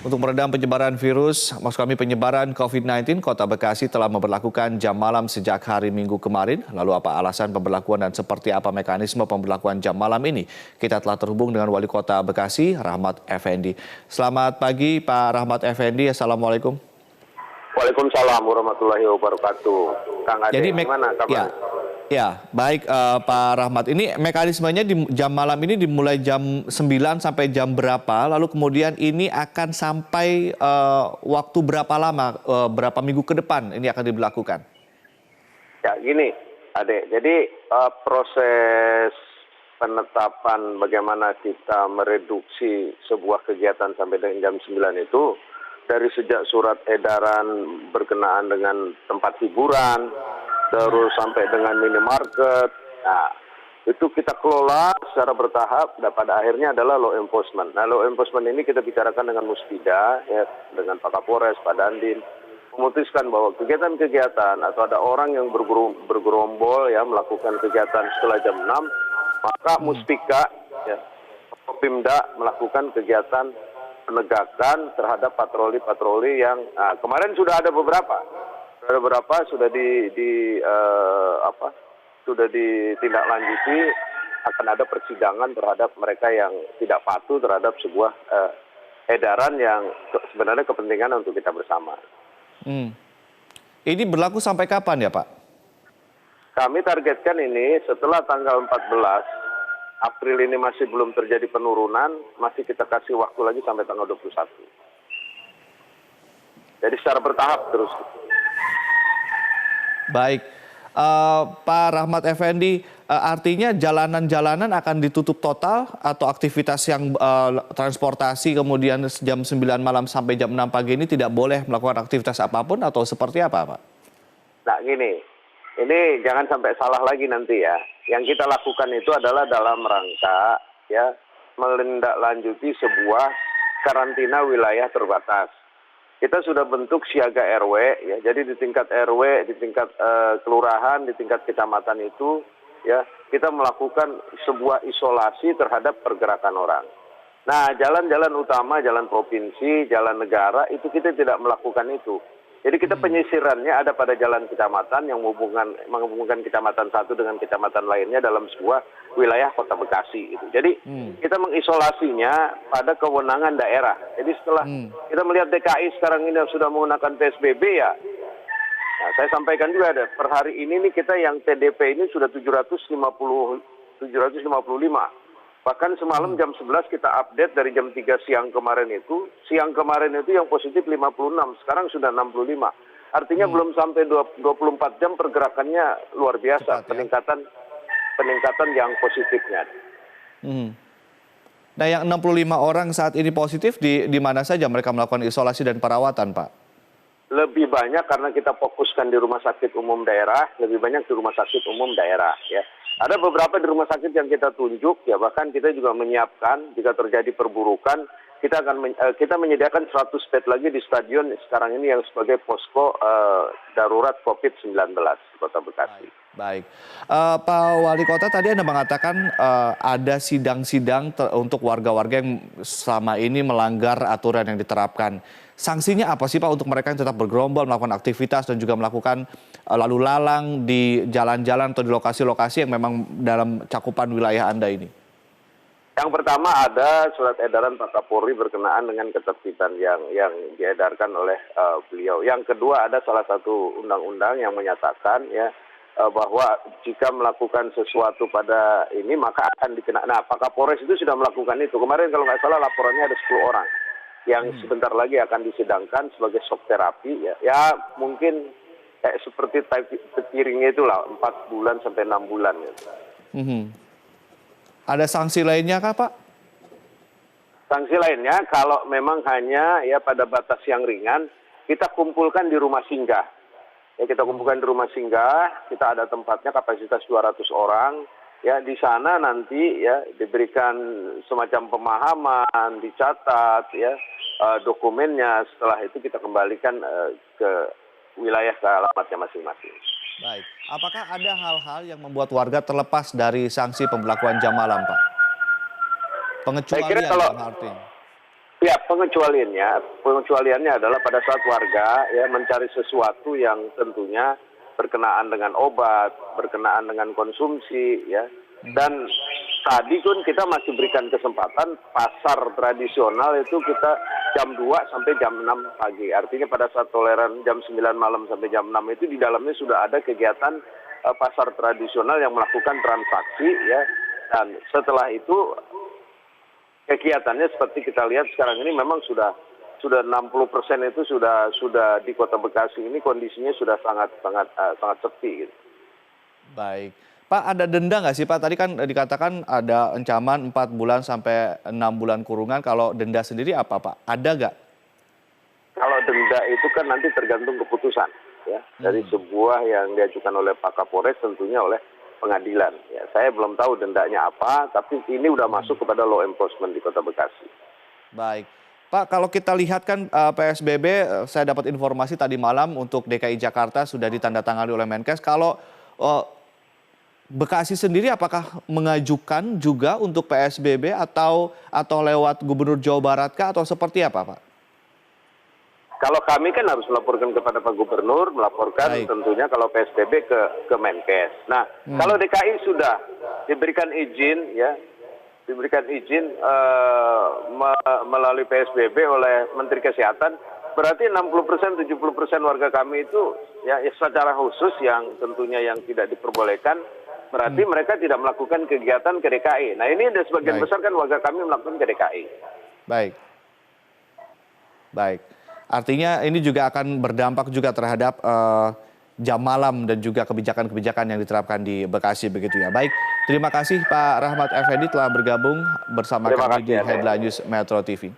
Untuk meredam penyebaran virus, maksud kami penyebaran COVID-19, Kota Bekasi telah memberlakukan jam malam sejak hari Minggu kemarin. Lalu apa alasan pemberlakuan dan seperti apa mekanisme pemberlakuan jam malam ini? Kita telah terhubung dengan Wali Kota Bekasi, Rahmat Effendi. Selamat pagi Pak Rahmat Effendi, Assalamualaikum. Waalaikumsalam warahmatullahi wabarakatuh. Kang Ade, gimana kabar? Ya, baik Pak Rahmat. Ini mekanismenya di jam malam ini dimulai jam 9 sampai jam berapa? Lalu kemudian ini akan sampai waktu berapa lama, berapa minggu ke depan ini akan diberlakukan? Ya gini, Ade. Jadi proses penetapan bagaimana kita mereduksi sebuah kegiatan sampai dengan jam 9 itu dari sejak surat edaran berkenaan dengan tempat hiburan, terus sampai dengan minimarket. Nah, itu kita kelola secara bertahap dan pada akhirnya adalah law enforcement. Nah, law enforcement ini kita bicarakan dengan Muspida, ya, dengan Pak Kapolres, Pak Dandim, memutuskan bahwa kegiatan-kegiatan atau ada orang yang bergerombol ya melakukan kegiatan setelah jam 6, maka Muspika, ya, Pemda melakukan kegiatan penegakan terhadap patroli-patroli yang kemarin sudah ada beberapa. Sudah sudah ditindaklanjuti, akan ada persidangan terhadap mereka yang tidak patuh terhadap sebuah edaran yang sebenarnya kepentingan untuk kita bersama. Ini berlaku sampai kapan ya Pak? Kami targetkan ini setelah tanggal 14 April ini masih belum terjadi penurunan, masih kita kasih waktu lagi sampai tanggal 21. Jadi secara bertahap terus. Baik, Pak Rahmat Effendi, artinya jalanan-jalanan akan ditutup total atau aktivitas yang transportasi kemudian jam 9 malam sampai jam 6 pagi ini tidak boleh melakukan aktivitas apapun atau seperti apa Pak? Nah gini, ini jangan sampai salah lagi nanti ya. Yang kita lakukan itu adalah dalam rangka ya menindaklanjuti sebuah karantina wilayah terbatas. Kita sudah bentuk siaga RW, ya. Jadi di tingkat RW, di tingkat kelurahan, di tingkat kecamatan itu, ya kita melakukan sebuah isolasi terhadap pergerakan orang. Nah, jalan-jalan utama, jalan provinsi, jalan negara itu kita tidak melakukan itu. Jadi kita penyisirannya ada pada jalan kecamatan yang menghubungkan kecamatan satu dengan kecamatan lainnya dalam sebuah wilayah Kota Bekasi. Gitu. Jadi kita mengisolasinya pada kewenangan daerah. Jadi setelah kita melihat DKI sekarang ini sudah menggunakan PSBB ya, nah, saya sampaikan juga ada per hari ini nih kita yang TDP ini sudah 755. Bahkan semalam jam 11 kita update dari jam 3 siang kemarin itu yang positif 56, sekarang sudah 65. Artinya belum sampai 24 jam pergerakannya luar biasa. Cepat, ya? peningkatan yang positifnya. Nah yang 65 orang saat ini positif di mana saja mereka melakukan isolasi dan perawatan Pak? Lebih banyak karena kita fokuskan di rumah sakit umum daerah, lebih banyak di rumah sakit umum daerah ya. Ada beberapa di rumah sakit yang kita tunjuk ya, bahkan kita juga menyiapkan jika terjadi perburukan kita menyediakan 100 bed lagi di stadion sekarang ini yang sebagai posko darurat COVID-19 di Kota Bekasi. Baik. Pak Wali Kota tadi Anda mengatakan ada sidang-sidang untuk warga-warga yang selama ini melanggar aturan yang diterapkan. Sanksinya apa sih Pak untuk mereka yang tetap bergerombol, melakukan aktivitas dan juga melakukan lalu lalang di jalan-jalan atau di lokasi-lokasi yang memang dalam cakupan wilayah Anda ini? Yang pertama ada surat edaran Pak Kapolri berkenaan dengan ketertiban yang diedarkan oleh beliau. Yang kedua ada salah satu undang-undang yang menyatakan ya bahwa jika melakukan sesuatu pada ini maka akan dikenakan. Nah, Pak Kapolres itu sudah melakukan itu. Kemarin kalau nggak salah laporannya ada 10 orang yang sebentar lagi akan disidangkan sebagai shock terapi ya. Ya mungkin kayak seperti piringnya itulah 4 bulan sampai 6 bulan ya. Ada sanksi lainnya kah Pak? Sanksi lainnya kalau memang hanya ya pada batas yang ringan kita kumpulkan di rumah singgah. Ya kita kumpulkan di rumah singgah, kita ada tempatnya kapasitas 200 orang. Ya di sana nanti ya diberikan semacam pemahaman, dicatat ya dokumennya. Setelah itu kita kembalikan ke wilayah ke alamatnya masing-masing. Baik. Apakah ada hal-hal yang membuat warga terlepas dari sanksi pemberlakuan jam malam, Pak? Pengecualian dalam arti. Ya, pengecualiannya adalah pada saat warga ya mencari sesuatu yang tentunya berkenaan dengan obat, berkenaan dengan konsumsi ya. Dan tadi pun kita masih berikan kesempatan pasar tradisional itu kita jam 2 sampai jam 6 pagi. Artinya pada saat toleran jam 9 malam sampai jam 6 itu di dalamnya sudah ada kegiatan pasar tradisional yang melakukan transaksi ya. Dan setelah itu kegiatannya seperti kita lihat sekarang ini memang sudah 60% itu sudah di Kota Bekasi ini kondisinya sudah sangat sepi gitu. Baik. Pak, ada denda nggak sih Pak? Tadi kan dikatakan ada ancaman 4 bulan sampai 6 bulan kurungan. Kalau denda sendiri apa Pak? Ada nggak? Kalau denda itu kan nanti tergantung keputusan ya dari sebuah yang diajukan oleh Pak Kapolres tentunya oleh pengadilan. Ya, saya belum tahu dendanya apa, tapi ini udah masuk kepada law enforcement di Kota Bekasi. Baik. Pak, kalau kita lihat kan PSBB, saya dapat informasi tadi malam untuk DKI Jakarta sudah ditandatangani oleh Menkes. Kalau Bekasi sendiri apakah mengajukan juga untuk PSBB atau lewat Gubernur Jawa Barat kah atau seperti apa Pak? Kalau kami kan harus melaporkan kepada Pak Gubernur, melaporkan Baik. tentunya kalau PSBB ke Menkes. Nah, kalau DKI sudah diberikan izin ya, melalui PSBB oleh Menteri Kesehatan, berarti 60%, 70% warga kami itu ya secara khusus yang tentunya yang tidak diperbolehkan, berarti mereka tidak melakukan kegiatan ke DKI. Nah, ini ada sebagian Baik. besar kan warga kami melakukan ke DKI. Baik. Baik. Artinya ini juga akan berdampak juga terhadap jam malam dan juga kebijakan-kebijakan yang diterapkan di Bekasi begitu ya. Baik, terima kasih Pak Rahmat Effendi telah bergabung bersama Terima kami kasih, di Ade. Headline News Metro TV.